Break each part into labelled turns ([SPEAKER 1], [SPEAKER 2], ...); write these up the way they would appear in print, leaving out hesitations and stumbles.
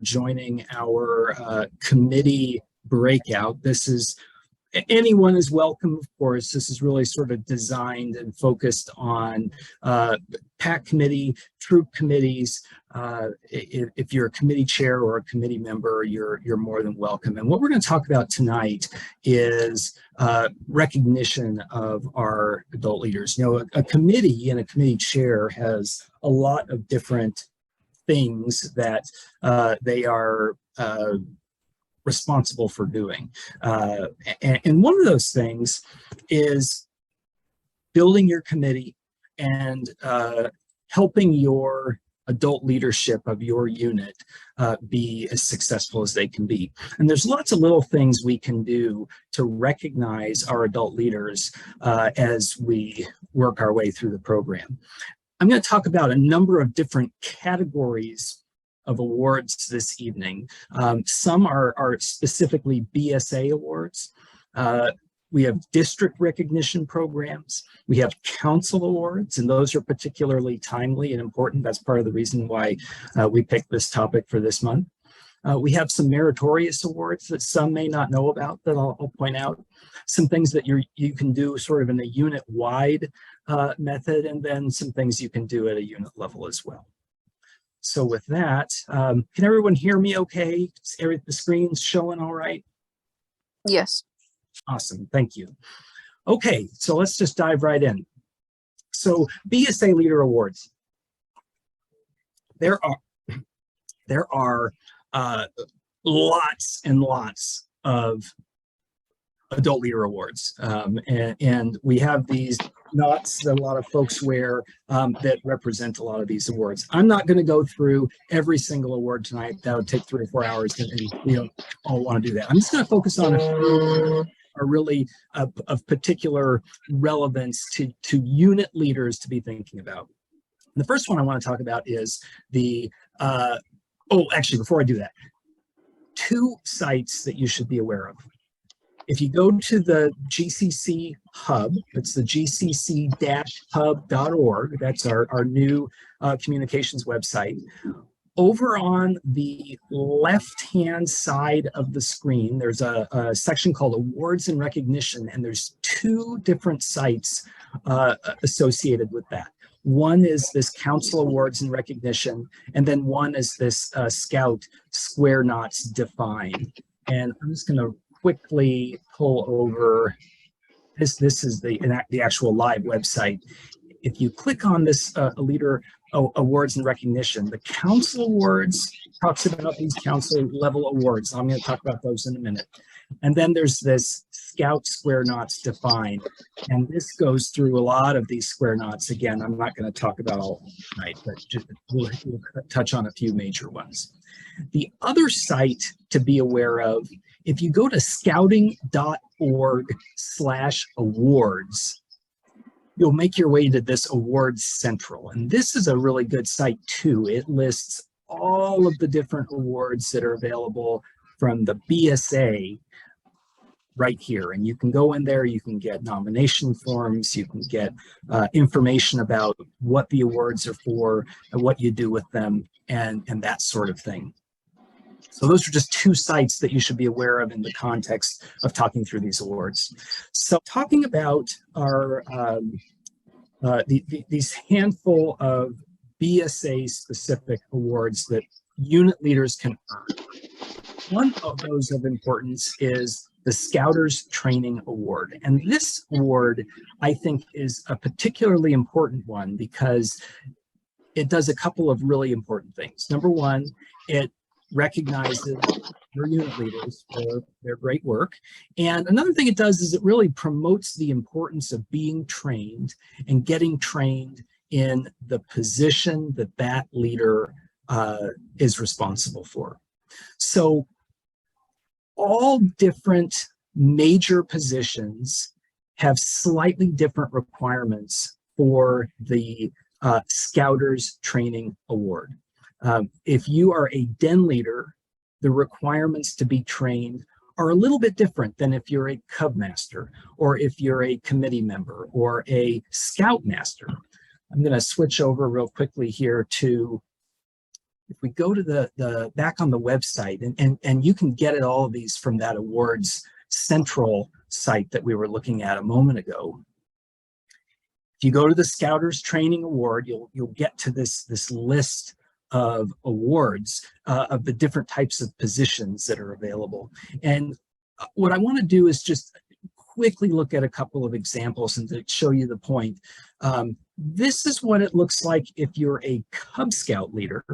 [SPEAKER 1] joining our committee breakout. This is anyone is welcome, of course. This is really sort of designed and focused on PAC committee, troop committees. If you're a committee chair or a committee member, you're more than welcome. And what we're going to talk about tonight is recognition of our adult leaders. You know, a committee and a committee chair has a lot of different things that they are responsible for doing. And one of those things is building your committee and helping your adult leadership of your unit be as successful as they can be. And there's lots of little things we can do to recognize our adult leaders as we work our way through the program. I'm going to talk about a number of different categories of awards this evening. Some are specifically BSA awards. We have district recognition programs. We have council awards, and those are particularly timely and important. That's part of the reason why we picked this topic for this month. We have some meritorious awards that some may not know about that I'll point out. Some things that you can do sort of in a unit-wide method, and then some things you can do at a unit level as well. So with that, can everyone hear me okay? The screen's showing all right?
[SPEAKER 2] Yes.
[SPEAKER 1] Awesome, thank you. Okay, so let's just dive right in. So BSA Leader Awards. There are lots and lots of adult leader awards, and we have these knots that a lot of folks wear that represent a lot of these awards. I'm not going to go through every single award tonight. That would take 3 or 4 hours, and we don't all want to do that. I'm just going to focus on a few are really of particular relevance to unit leaders to be thinking about. The first one I want to talk about is the actually, before I do that, 2 sites that you should be aware of. If you go to the GCC hub, it's the gcc-hub.org. That's our new communications website. Over on the left-hand side of the screen, there's a section called Awards and Recognition, and there's 2 different sites associated with that. One is this Council Awards and Recognition, and then one is this Scout Square Knots Define. And I'm just going to quickly pull over this. This is the actual live website. If you click on this Leader Awards and Recognition, the Council Awards talks about these council level awards. I'm going to talk about those in a minute. And then there's this Scout Square Knots Define, and this goes through a lot of these square knots. Again, I'm not going to talk about all tonight, but just we'll touch on a few major ones. The other site to be aware of, if you go to scouting.org/awards, you'll make your way to this Awards Central. And this is a really good site too. It lists all of the different awards that are available from the BSA right here. And you can go in there, you can get nomination forms, you can get information about what the awards are for and what you do with them and that sort of thing. So those are just 2 sites that you should be aware of in the context of talking through these awards. So talking about our these handful of BSA specific awards that unit leaders can earn. One of those of importance is the Scouters Training Award. And this award, I think, is a particularly important one because it does a couple of really important things. Number one, it recognizes your unit leaders for their great work. And another thing it does is it really promotes the importance of being trained and getting trained in the position that that leader is responsible for. So all different major positions have slightly different requirements for the Scouters Training Award. If you are a den leader, the requirements to be trained are a little bit different than if you're a Cub Master or if you're a committee member or a Scout Master. I'm going to switch over real quickly here to if we go to the back on the website, and you can get at all of these from that awards central site that we were looking at a moment ago. If you go to the Scouters Training Award, you'll get to this list of awards of the different types of positions that are available. And what I want to do is just quickly look at a couple of examples and to show you the point. This is what it looks like if you're a Cub Scout leader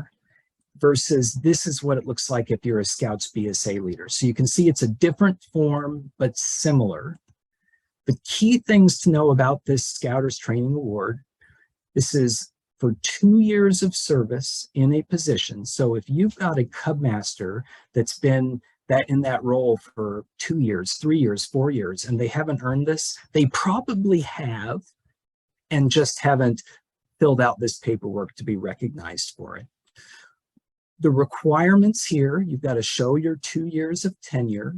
[SPEAKER 1] versus this is what it looks like if you're a Scouts BSA leader. So you can see it's a different form, but similar. The key things to know about this Scouters Training Award, this is for 2 years of service in a position. So if you've got a Cub Master that's been in that role for 2 years, 3 years, 4 years, and they haven't earned this, they probably have and just haven't filled out this paperwork to be recognized for it. The requirements here, you've got to show your 2 years of tenure.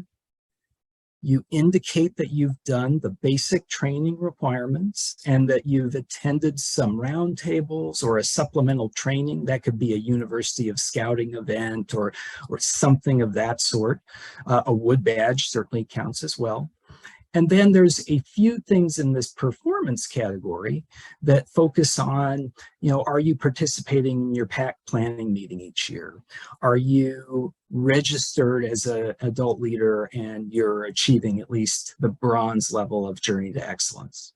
[SPEAKER 1] You indicate that you've done the basic training requirements and that you've attended some roundtables or a supplemental training. That could be a University of Scouting event or something of that sort. A wood badge certainly counts as well. And then there's a few things in this performance category that focus on, are you participating in your PAC planning meeting each year? Are you registered as an adult leader and you're achieving at least the bronze level of Journey to Excellence?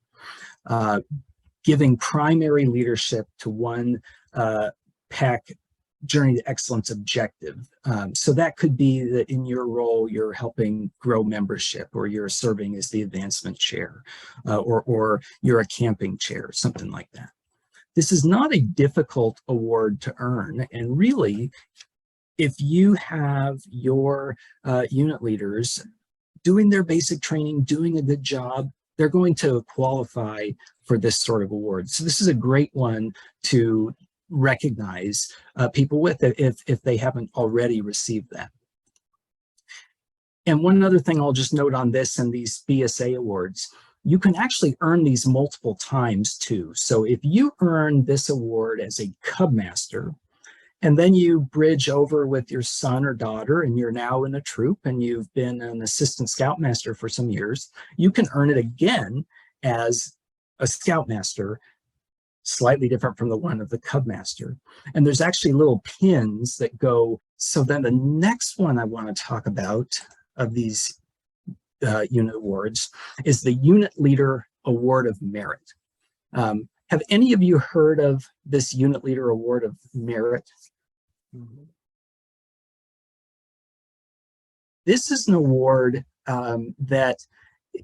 [SPEAKER 1] Giving primary leadership to one PAC Journey to Excellence objective. So that could be that in your role, you're helping grow membership, or you're serving as the advancement chair, or you're a camping chair, something like that. This is not a difficult award to earn. And really, if you have your unit leaders doing their basic training, doing a good job, they're going to qualify for this sort of award. So this is a great one to recognize people with if they haven't already received that. And one other thing I'll just note on this and these BSA awards, you can actually earn these multiple times too. So if you earn this award as a Cub Master, and then you bridge over with your son or daughter and you're now in a troop and you've been an assistant Scoutmaster for some years, you can earn it again as a Scoutmaster, slightly different from the one of the Cub Master. And there's actually little pins that go. So then the next one I want to talk about of these unit awards is the Unit Leader Award of Merit. Have any of you heard of this Unit Leader Award of Merit? This is an award that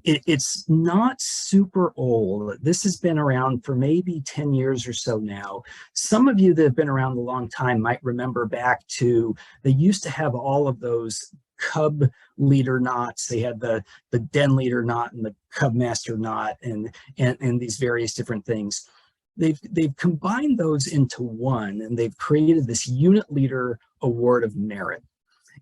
[SPEAKER 1] it's not super old. This has been around for maybe 10 years or so now. Some of you that have been around a long time might remember back to, they used to have all of those Cub leader knots. They had the Den leader knot and the Cub Master knot and these various different things. They've combined those into one, and they've created this Unit Leader Award of Merit.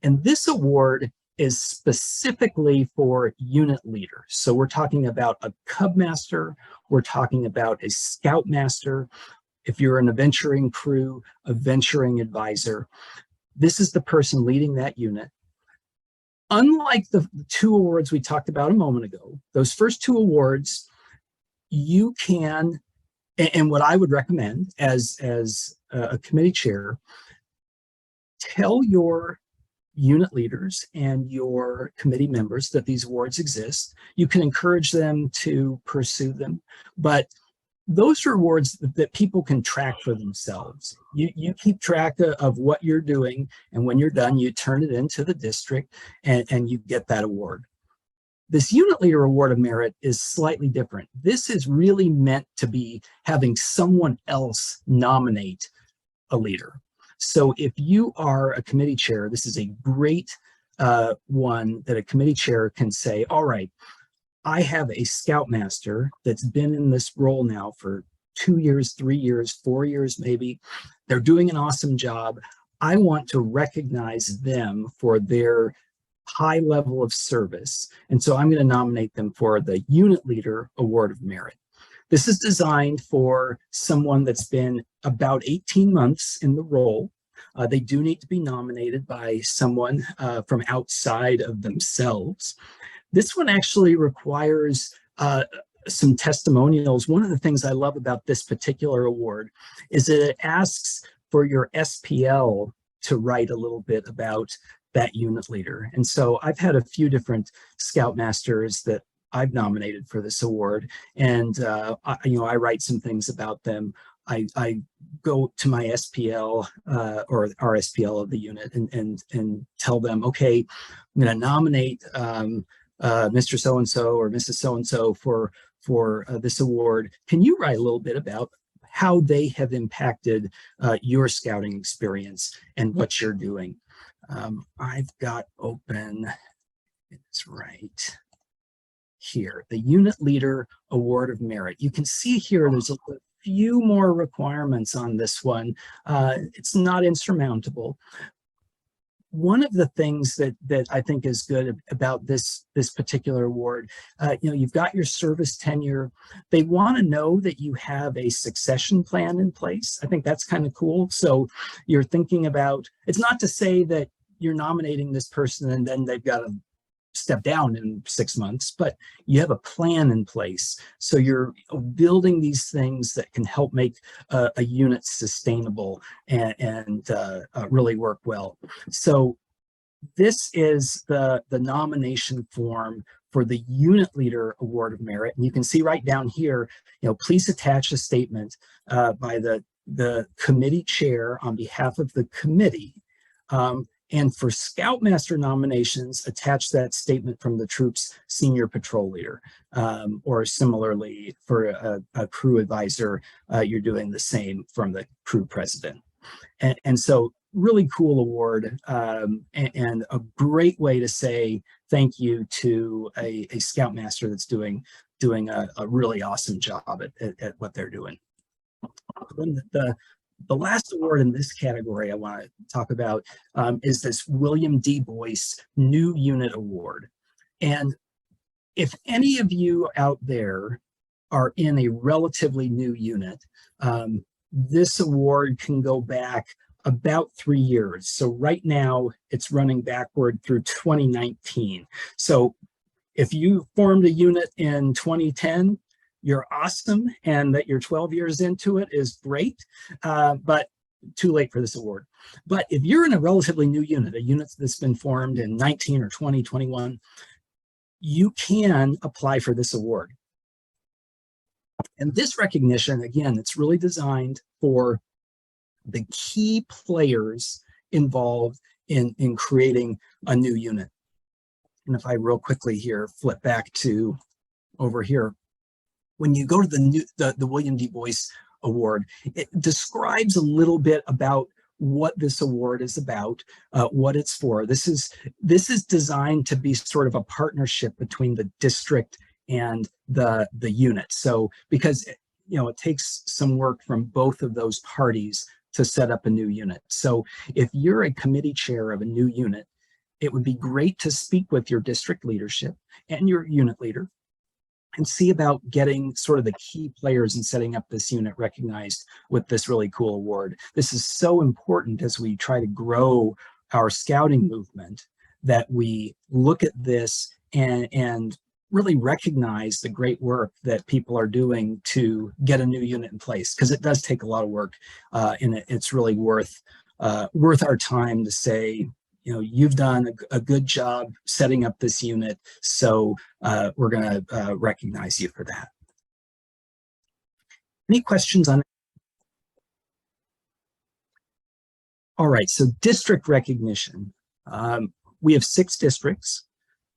[SPEAKER 1] And this award is specifically for unit leaders. So we're talking about a Cub Master, we're talking about a Scout Master. If you're an adventuring crew, a venturing advisor, this is the person leading that unit. Unlike the 2 awards we talked about a moment ago, those first 2 awards, you can, and what I would recommend as a committee chair, tell your unit leaders and your committee members that these awards exist. You can encourage them to pursue them, but those are awards that people can track for themselves. You keep track of what you're doing, and when you're done, you turn it into the district and you get that award. This Unit Leader Award of Merit is slightly different. This is really meant to be having someone else nominate a leader. So if you are a committee chair, this is a great one that a committee chair can say, all right, I have a Scoutmaster that's been in this role now for 2 years, 3 years, 4 years maybe. They're doing an awesome job. I want to recognize them for their high level of service. And so I'm going to nominate them for the Unit Leader Award of Merit. This is designed for someone that's been about 18 months in the role. They do need to be nominated by someone from outside of themselves. This one actually requires some testimonials. One of the things I love about this particular award is that it asks for your SPL to write a little bit about that unit leader. And so I've had a few different Scoutmasters that I've nominated for this award, and I write some things about them. I go to my SPL or RSPL of the unit and tell them, okay, I'm going to nominate Mr. So-and-so or Mrs. So-and-so for this award. Can you write a little bit about how they have impacted your scouting experience and what you're doing? I've got open, it's right here, the Unit Leader Award of Merit. You can see here there's a few more requirements on this one. It's not insurmountable. One of the things that I think is good about this particular award, you've got your service tenure. They want to know that you have a succession plan in place. I think that's kind of cool. So you're thinking about, it's not to say that you're nominating this person and then they've got to step down in 6 months, but you have a plan in place. So you're building these things that can help make a unit sustainable and really work well. So this is the nomination form for the Unit Leader Award of Merit. And you can see right down here, please attach a statement by the committee chair on behalf of the committee. And for Scoutmaster nominations, attach that statement from the troop's senior patrol leader. Or similarly, for a crew advisor, you're doing the same from the crew president. And so really cool award and a great way to say thank you to a Scoutmaster that's doing a really awesome job at what they're doing. The last award in this category I want to talk about is this William D. Boyce New Unit Award. And if any of you out there are in a relatively new unit, this award can go back about 3 years. So right now it's running backward through 2019. So if you formed a unit in 2010, you're awesome, and that you're 12 years into it is great, but too late for this award. But if you're in a relatively new unit, a unit that's been formed in 19 or 20, 21, you can apply for this award. And this recognition, again, it's really designed for the key players involved in creating a new unit. And if I real quickly here, flip back to over here, when you go to the William D. Boyce Award, it describes a little bit about what this award is about, what it's for. This is designed to be sort of a partnership between the district and the unit. So because it takes some work from both of those parties to set up a new unit. So if you're a committee chair of a new unit, it would be great to speak with your district leadership and your unit leader and see about getting sort of the key players and setting up this unit recognized with this really cool award. This is so important as we try to grow our scouting movement, that we look at this and really recognize the great work that people are doing to get a new unit in place, because it does take a lot of work, and it's really worth our time to say, you've done a good job setting up this unit, so we're going to recognize you for that. Any questions on? All right, so district recognition. We have 6 districts.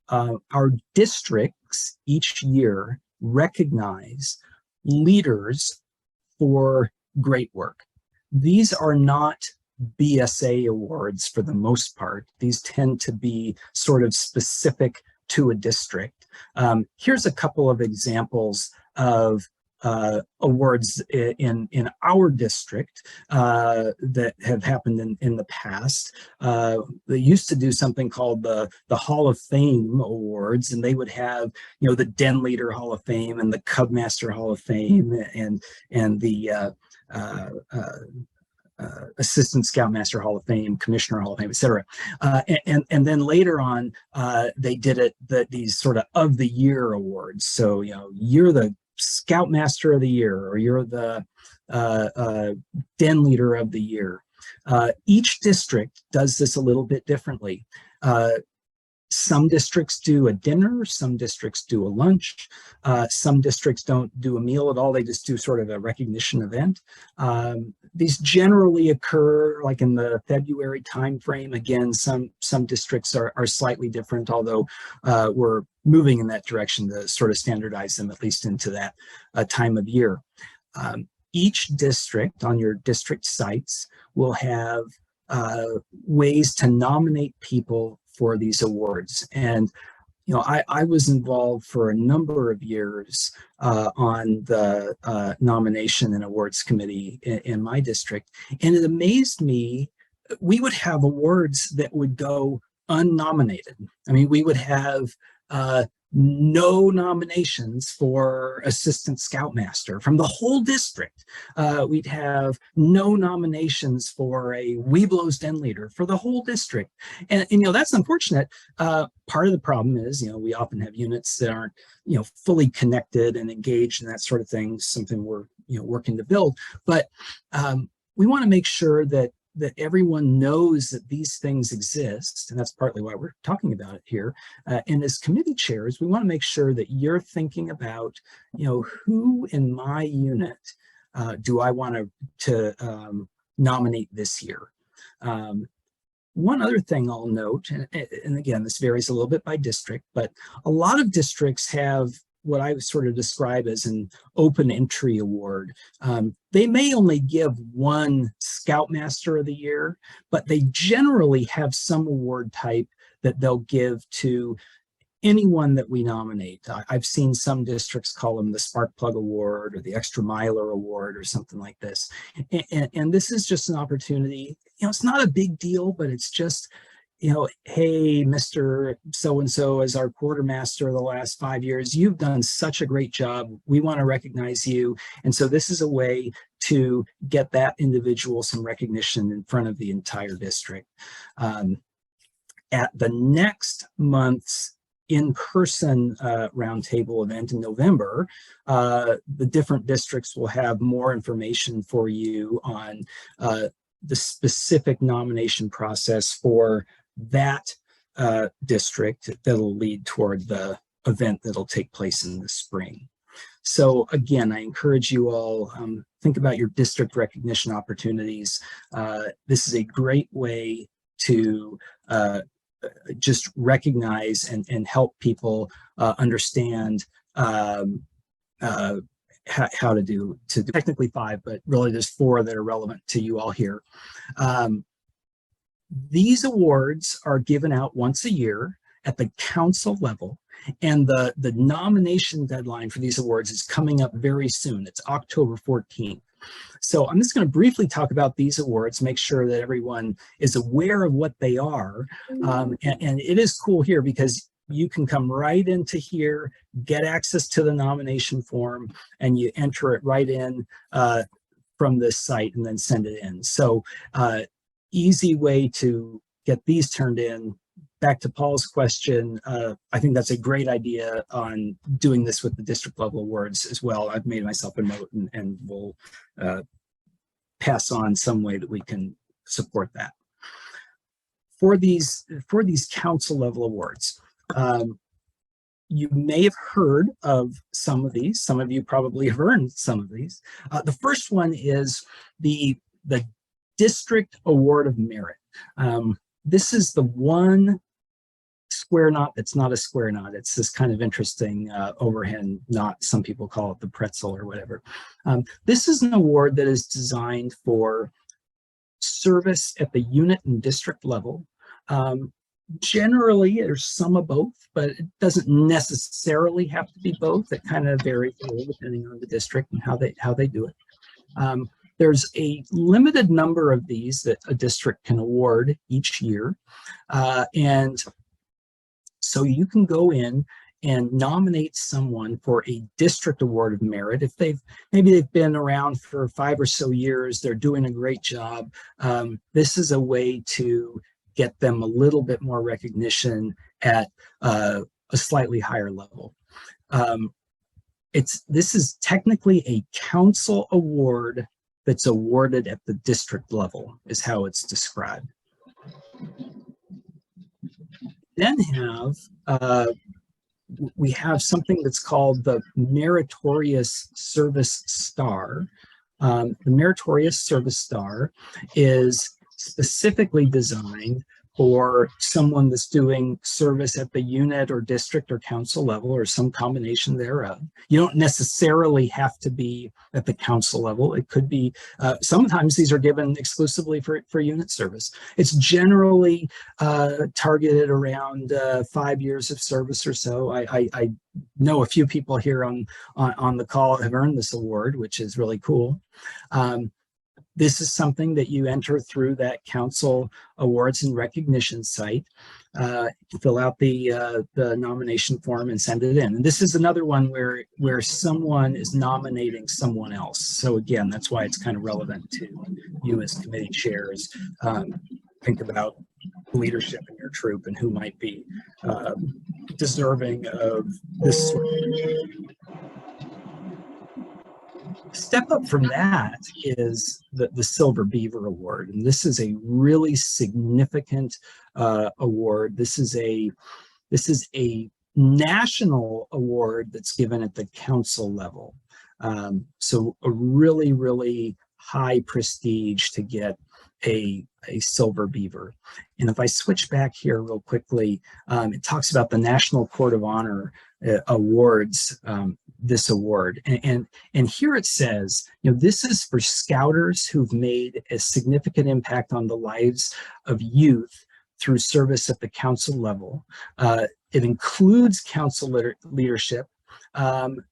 [SPEAKER 1] Our districts each year recognize leaders for great work. These are not BSA awards for the most part. These tend to be sort of specific to a district. Here's a couple of examples of awards in our district that have happened in the past. They used to do something called the Hall of Fame Awards, and they would have the Den Leader Hall of Fame and the Cub Master Hall of Fame and the Assistant Scoutmaster Hall of Fame, Commissioner Hall of Fame, et cetera. And then later on, they did these sort of the year awards. So, you're the Scoutmaster of the year, or you're the Den Leader of the year. Each district does this a little bit differently. Some districts do a dinner, some districts do a lunch, some districts don't do a meal at all, they just do sort of a recognition event. These generally occur like in the February timeframe. Again, some districts are slightly different, although we're moving in that direction to sort of standardize them at least into that time of year. Each district on your district sites will have ways to nominate people for these awards. And I was involved for a number of years on the nomination and awards committee in my district, and it amazed me. We would have awards that would go unnominated. I mean, we would have no nominations for Assistant Scoutmaster from the whole district. We'd have no nominations for a Webelos Den Leader for the whole district. And that's unfortunate. Part of the problem is, we often have units that aren't, fully connected and engaged and that sort of thing, something we're, working to build. But we want to make sure that everyone knows that these things exist, and that's partly why we're talking about it here. And as committee chairs, we want to make sure that you're thinking about, who in my unit do I want to nominate this year? One other thing I'll note, and again, this varies a little bit by district, but a lot of districts have what I would sort of describe as an open entry award. They may only give one Scoutmaster of the Year, but they generally have some award type that they'll give to anyone that we nominate. I've seen some districts call them the Spark Plug Award or the Extra Miler Award or something like this. And this is just an opportunity. It's not a big deal, but it's just, hey, Mr. So-and-so, as our quartermaster the last 5 years, you've done such a great job. We want to recognize you. And so this is a way to get that individual some recognition in front of the entire district. At the next month's in-person roundtable event in November, the different districts will have more information for you on the specific nomination process for that district that'll lead toward the event that'll take place in the spring. So again, I encourage you all, think about your district recognition opportunities. This is a great way to just recognize and help people understand how to do technically 5, but really there's 4 that are relevant to you all here. These awards are given out once a year at the council level, and the nomination deadline for these awards is coming up very soon. It's October 14th. So I'm just going to briefly talk about these awards, make sure that everyone is aware of what they are. And it is cool here because you can come right into here, get access to the nomination form, and you enter it right in from this site and then send it in. So easy way to get these turned in. Back to Paul's question, I think that's a great idea on doing this with the district level awards as well. I've made myself a note and we'll pass on some way that we can support that. For these council level awards, you may have heard of some of these. Some of you probably have earned some of these. The first one is the District Award of Merit. This is the one square knot that's not a square knot. It's this kind of interesting overhand knot. Some people call it the pretzel or whatever. This is an award that is designed for service at the unit and district level. Generally, there's some of both, but it doesn't necessarily have to be both. It kind of varies a little depending on the district and how they do it. There's a limited number of these that a district can award each year. And so you can go in and nominate someone for a district award of merit. If maybe they've been around for 5 or so years, they're doing a great job. This is a way to get them a little bit more recognition at a slightly higher level. This is technically a council award that's awarded at the district level, is how it's described. Then we have something that's called the Meritorious Service Star. The Meritorious Service Star is specifically designed for someone that's doing service at the unit or district or council level or some combination thereof. You don't necessarily have to be at the council level. It could be, sometimes these are given exclusively for unit service. It's generally targeted around 5 years of service or so. I know a few people here on the call have earned this award, which is really cool. This is something that you enter through that council awards and recognition site. Fill out the nomination form and send it in. And this is another one where someone is nominating someone else. So again, that's why it's kind of relevant to you as committee chairs. Think about leadership in your troop and who might be deserving of this sort of. Step up from that is the Silver Beaver Award, and this is a really significant award. This is a national award that's given at the council level. So a really, really high prestige to get a Silver Beaver. And if I switch back here real quickly, it talks about the National Court of Honor awards this award. And here it says, this is for scouters who've made a significant impact on the lives of youth through service at the council level. It includes council leadership and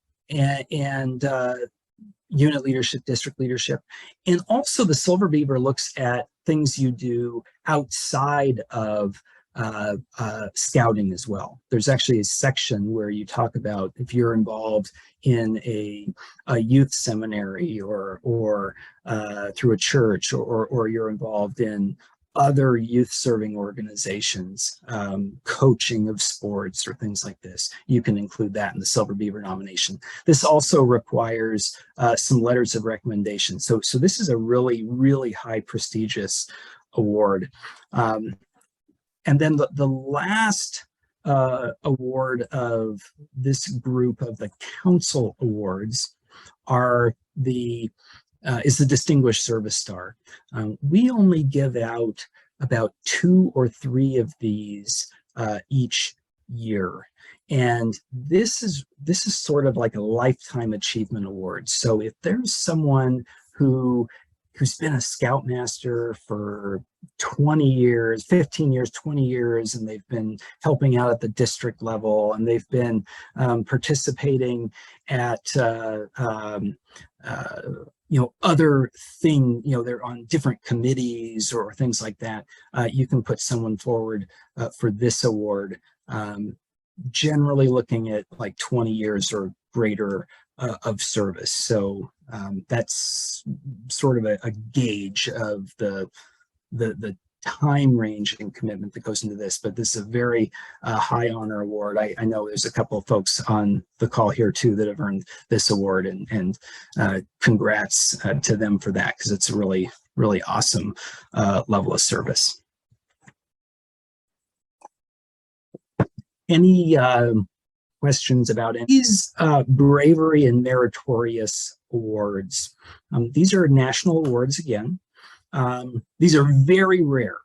[SPEAKER 1] unit leadership, district leadership. And also the Silver Beaver looks at things you do outside of scouting as well. There's actually a section where you talk about if you're involved in a youth seminary or through a church or you're involved in other youth serving organizations, coaching of sports or things like this, you can include that in the Silver Beaver nomination. This also requires some letters of recommendation. So this is a really, really high prestigious award. And then the last award of this group of the council awards is the Distinguished Service Star. We only give out about 2 or 3 of these each year. And this is sort of like a lifetime achievement award. So if there's someone who's been a Scoutmaster for 20 years, 15 years, 20 years, and they've been helping out at the district level, and they've been participating at other thing, they're on different committees or things like that, you can put someone forward for this award, generally looking at like 20 years or greater of service. So that's sort of a gauge of the time range and commitment that goes into this, but this is a very high honor award. I know there's a couple of folks on the call here too that have earned this award, and congrats to them for that, because it's a really, really awesome level of service. Any questions about these bravery and meritorious awards? These are national awards again. These are very rare.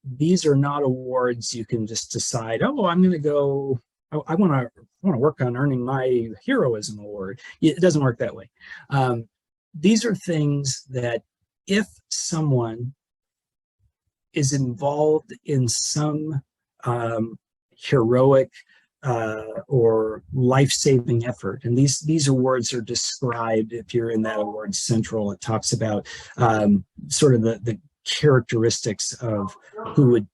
[SPEAKER 1] These are not awards you can just decide, oh, I'm going to go, I want to work on earning my heroism award. It doesn't work that way. These are things that if someone is involved in some heroic or life-saving effort, and these awards are described, if you're in that award central, it talks about sort of the characteristics of who would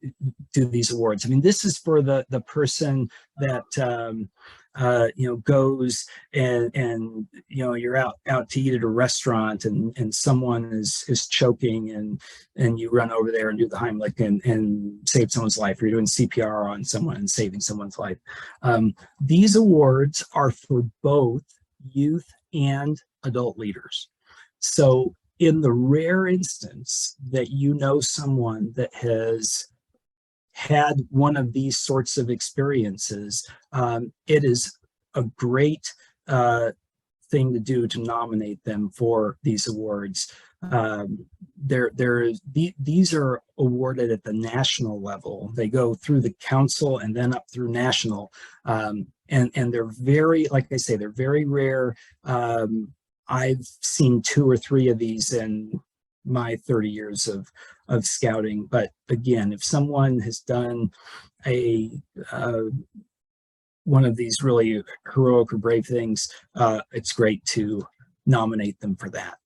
[SPEAKER 1] do these awards. I mean, this is for the person that goes and you're out to eat at a restaurant and someone is choking and you run over there and do the Heimlich and save someone's life, or you're doing CPR on someone and saving someone's life. These awards are for both youth and adult leaders. So in the rare instance that you know someone that has had one of these sorts of experiences, it is a great thing to do to nominate them for these awards. These are awarded at the national level. They go through the council and then up through national. And they're very, like I say, they're very rare. I've seen 2 or 3 of these in my 30 years of scouting. But again, if someone has done one of these really heroic or brave things, it's great to nominate them for that.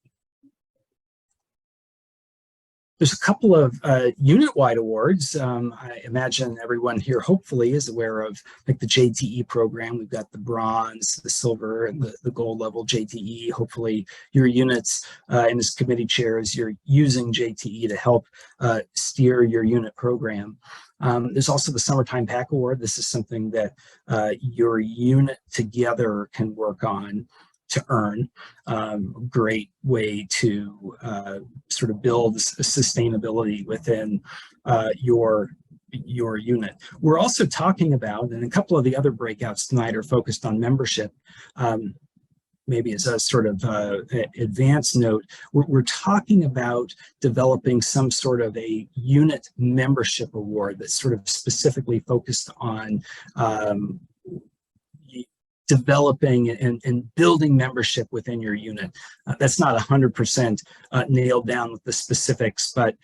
[SPEAKER 1] There's a couple of unit-wide awards. I imagine everyone here hopefully is aware of, like, the JTE program. We've got the bronze, the silver, and the gold level JTE. Hopefully your units and as committee chairs, you're using JTE to help steer your unit program. There's also the Summertime Pack Award. This is something that your unit together can work on to earn. Great way to sort of build sustainability within your unit. We're also talking about, and a couple of the other breakouts tonight are focused on membership. Maybe as a sort of advanced note, we're talking about developing some sort of a unit membership award that's sort of specifically focused on developing and building membership within your unit. That's not 100% nailed down with the specifics, but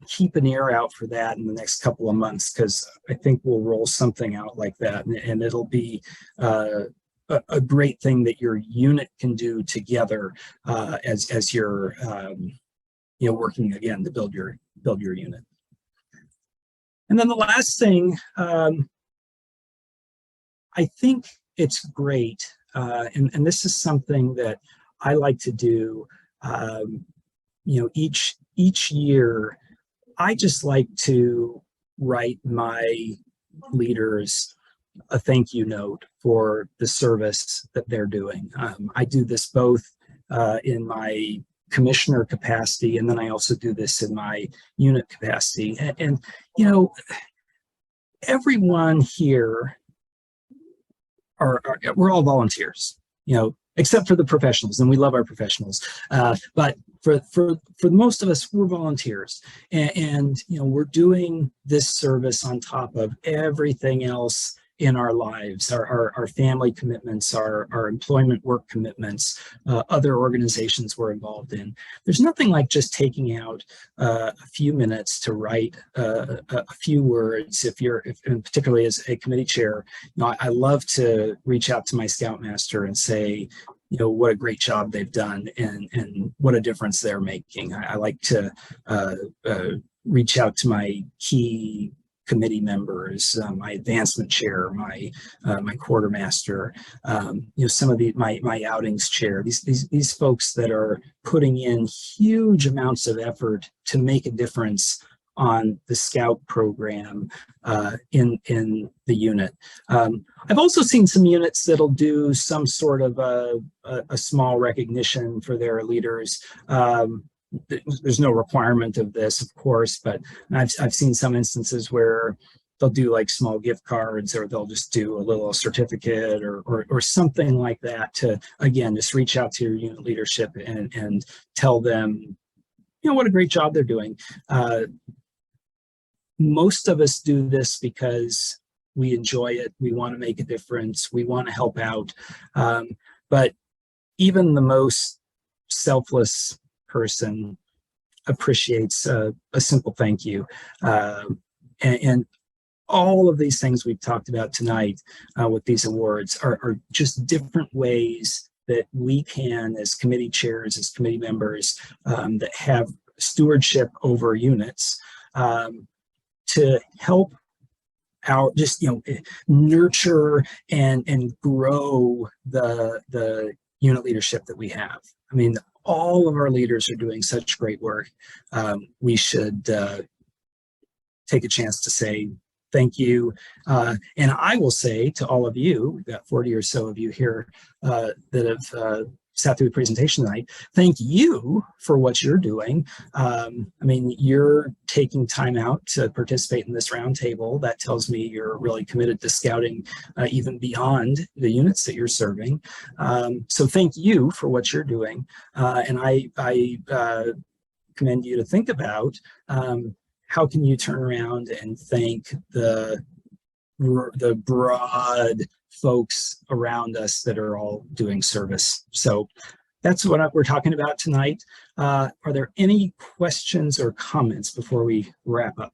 [SPEAKER 1] keep an ear out for that in the next couple of months, because I think we'll roll something out like that, and it'll be a great thing that your unit can do together as you're working again to build your unit. And then the last thing, I think it's great, and this is something that I like to do. Each year, I just like to write my leaders a thank you note for the service that they're doing. I do this both in my commissioner capacity, and then I also do this in my unit capacity. And everyone here we're all volunteers, except for the professionals, and we love our professionals. But for most of us, we're volunteers, and we're doing this service on top of everything else in our lives, our family commitments, our employment work commitments, other organizations we're involved in. There's nothing like just taking out a few minutes to write a few words. If particularly as a committee chair, I love to reach out to my Scoutmaster and say, what a great job they've done and what a difference they're making. I like to reach out to my key committee members, my advancement chair, my quartermaster, some of my outings chair, these folks that are putting in huge amounts of effort to make a difference on the Scout program in the unit. I've also seen some units that'll do some sort of a small recognition for their leaders. There's no requirement of this, of course, but I've seen some instances where they'll do like small gift cards, or they'll just do a little certificate or something like that to, again, just reach out to your unit leadership and tell them, what a great job they're doing. Most of us do this because we enjoy it. We want to make a difference. We want to help out. But even the most selfless person appreciates a simple thank you. And all of these things we've talked about tonight with these awards are just different ways that we can, as committee chairs, as committee members, that have stewardship over units, to help our nurture and grow the unit leadership that we have. I mean, all of our leaders are doing such great work. We should take a chance to say thank you. And I will say to all of you, we've got 40 or so of you here that have sat through the presentation tonight, thank you for what you're doing. I mean, you're taking time out to participate in this roundtable. That tells me you're really committed to scouting even beyond the units that you're serving. So thank you for what you're doing. And I commend you to think about how can you turn around and thank the broad folks around us that are all doing service. So that's what we're talking about tonight. Are there any questions or comments before we wrap up?